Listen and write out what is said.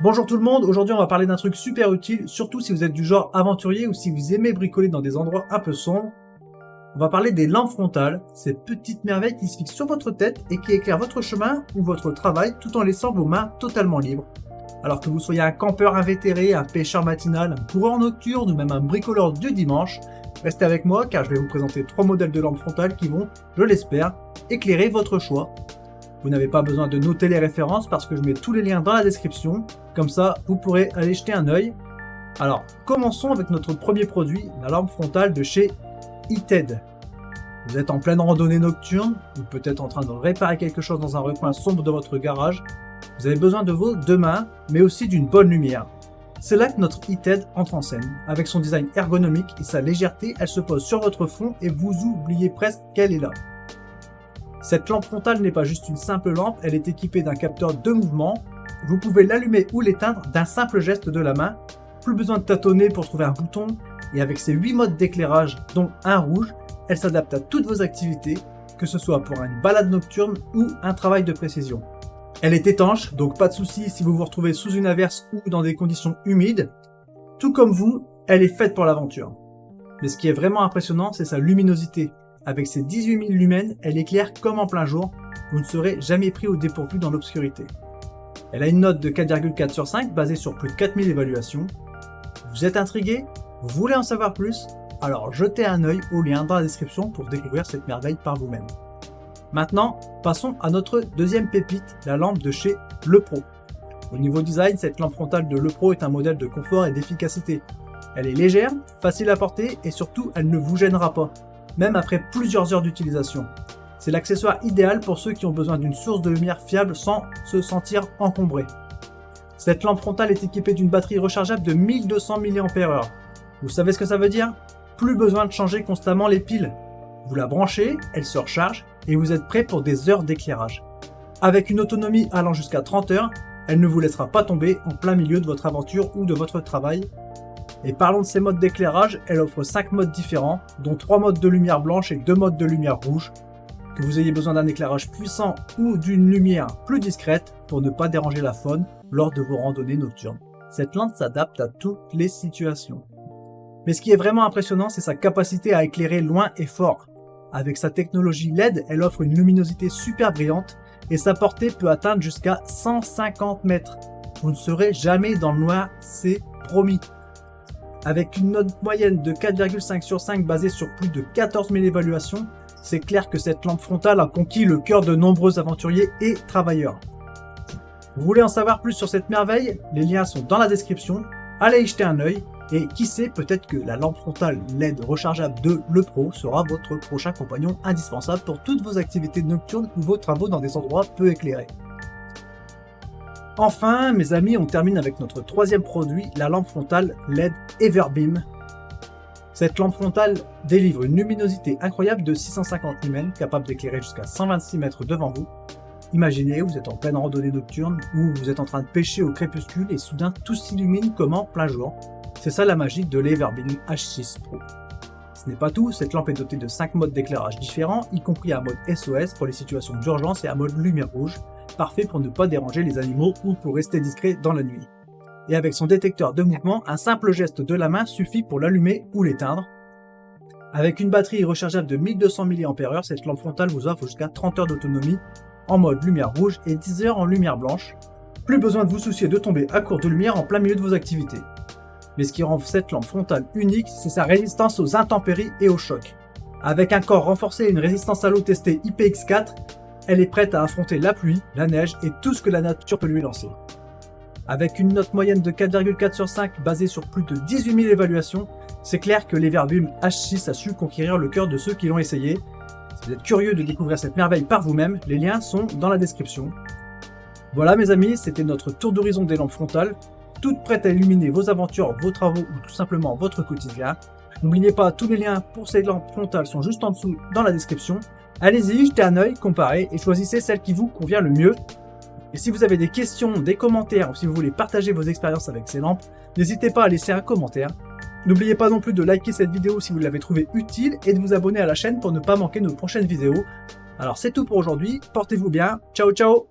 Bonjour tout le monde, aujourd'hui on va parler d'un truc super utile, surtout si vous êtes du genre aventurier ou si vous aimez bricoler dans des endroits un peu sombres. On va parler des lampes frontales, ces petites merveilles qui se fixent sur votre tête et qui éclairent votre chemin ou votre travail tout en laissant vos mains totalement libres. Alors que vous soyez un campeur invétéré, un pêcheur matinal, un coureur nocturne ou même un bricoleur du dimanche, restez avec moi car je vais vous présenter 3 modèles de lampes frontales qui vont, je l'espère, éclairer votre choix. Vous n'avez pas besoin de noter les références parce que je mets tous les liens dans la description, comme ça vous pourrez aller jeter un œil. Alors, commençons avec notre premier produit, la lampe frontale de chez Ited. Vous êtes en pleine randonnée nocturne, ou peut-être en train de réparer quelque chose dans un recoin sombre de votre garage. Vous avez besoin de vos 2 mains, mais aussi d'une bonne lumière. C'est là que notre Ited entre en scène. Avec son design ergonomique et sa légèreté, elle se pose sur votre front et vous oubliez presque qu'elle est là. Cette lampe frontale n'est pas juste une simple lampe, elle est équipée d'un capteur de mouvement. Vous pouvez l'allumer ou l'éteindre d'un simple geste de la main. Plus besoin de tâtonner pour trouver un bouton. Et avec ses 8 modes d'éclairage, dont un rouge, elle s'adapte à toutes vos activités, que ce soit pour une balade nocturne ou un travail de précision. Elle est étanche, donc pas de souci si vous vous retrouvez sous une averse ou dans des conditions humides. Tout comme vous, elle est faite pour l'aventure. Mais ce qui est vraiment impressionnant, c'est sa luminosité. Avec ses 18 000 lumens, elle éclaire comme en plein jour, vous ne serez jamais pris au dépourvu dans l'obscurité. Elle a une note de 4,4 sur 5 basée sur plus de 4000 évaluations. Vous êtes intrigué? Vous voulez en savoir plus? Alors jetez un œil au lien dans la description pour découvrir cette merveille par vous-même. Maintenant, passons à notre deuxième pépite, la lampe de chez Lepro. Au niveau design, cette lampe frontale de Lepro est un modèle de confort et d'efficacité. Elle est légère, facile à porter et surtout elle ne vous gênera pas, même après plusieurs heures d'utilisation. C'est l'accessoire idéal pour ceux qui ont besoin d'une source de lumière fiable sans se sentir encombré. Cette lampe frontale est équipée d'une batterie rechargeable de 1200 mAh. Vous savez ce que ça veut dire? Plus besoin de changer constamment les piles. Vous la branchez, elle se recharge et vous êtes prêt pour des heures d'éclairage. Avec une autonomie allant jusqu'à 30 heures, elle ne vous laissera pas tomber en plein milieu de votre aventure ou de votre travail. Et parlons de ces modes d'éclairage, elle offre 5 modes différents, dont 3 modes de lumière blanche et 2 modes de lumière rouge. Que vous ayez besoin d'un éclairage puissant ou d'une lumière plus discrète pour ne pas déranger la faune lors de vos randonnées nocturnes. Cette lampe s'adapte à toutes les situations. Mais ce qui est vraiment impressionnant, c'est sa capacité à éclairer loin et fort. Avec sa technologie LED, elle offre une luminosité super brillante et sa portée peut atteindre jusqu'à 150 mètres. Vous ne serez jamais dans le noir, c'est promis. Avec une note moyenne de 4,5 sur 5 basée sur plus de 14 000 évaluations, c'est clair que cette lampe frontale a conquis le cœur de nombreux aventuriers et travailleurs. Vous voulez en savoir plus sur cette merveille? Les liens sont dans la description, allez y jeter un œil, et qui sait, peut-être que la lampe frontale LED rechargeable de Lepro sera votre prochain compagnon indispensable pour toutes vos activités nocturnes ou vos travaux dans des endroits peu éclairés. Enfin, mes amis, on termine avec notre troisième produit, la lampe frontale LED Everbeam. Cette lampe frontale délivre une luminosité incroyable de 650 lumens, capable d'éclairer jusqu'à 126 mètres devant vous. Imaginez, vous êtes en pleine randonnée nocturne ou vous êtes en train de pêcher au crépuscule et soudain tout s'illumine comme en plein jour. C'est ça la magie de l'Everbeam H6 Pro. Ce n'est pas tout, cette lampe est dotée de 5 modes d'éclairage différents, y compris un mode SOS pour les situations d'urgence et un mode lumière rouge, parfait pour ne pas déranger les animaux ou pour rester discret dans la nuit. Et avec son détecteur de mouvement, un simple geste de la main suffit pour l'allumer ou l'éteindre. Avec une batterie rechargeable de 1200 mAh, cette lampe frontale vous offre jusqu'à 30 heures d'autonomie en mode lumière rouge et 10 heures en lumière blanche. Plus besoin de vous soucier de tomber à court de lumière en plein milieu de vos activités. Mais ce qui rend cette lampe frontale unique, c'est sa résistance aux intempéries et aux chocs. Avec un corps renforcé et une résistance à l'eau testée IPX4, elle est prête à affronter la pluie, la neige et tout ce que la nature peut lui lancer. Avec une note moyenne de 4,4 sur 5 basée sur plus de 18 000 évaluations, c'est clair que l'Everbeam H6 a su conquérir le cœur de ceux qui l'ont essayé. Si vous êtes curieux de découvrir cette merveille par vous-même, les liens sont dans la description. Voilà mes amis, c'était notre tour d'horizon des lampes frontales, toutes prêtes à illuminer vos aventures, vos travaux ou tout simplement votre quotidien. N'oubliez pas, tous les liens pour ces lampes frontales sont juste en dessous dans la description. Allez-y, jetez un œil, comparez et choisissez celle qui vous convient le mieux. Et si vous avez des questions, des commentaires ou si vous voulez partager vos expériences avec ces lampes, n'hésitez pas à laisser un commentaire. N'oubliez pas non plus de liker cette vidéo si vous l'avez trouvée utile et de vous abonner à la chaîne pour ne pas manquer nos prochaines vidéos. Alors c'est tout pour aujourd'hui, portez-vous bien, ciao ciao!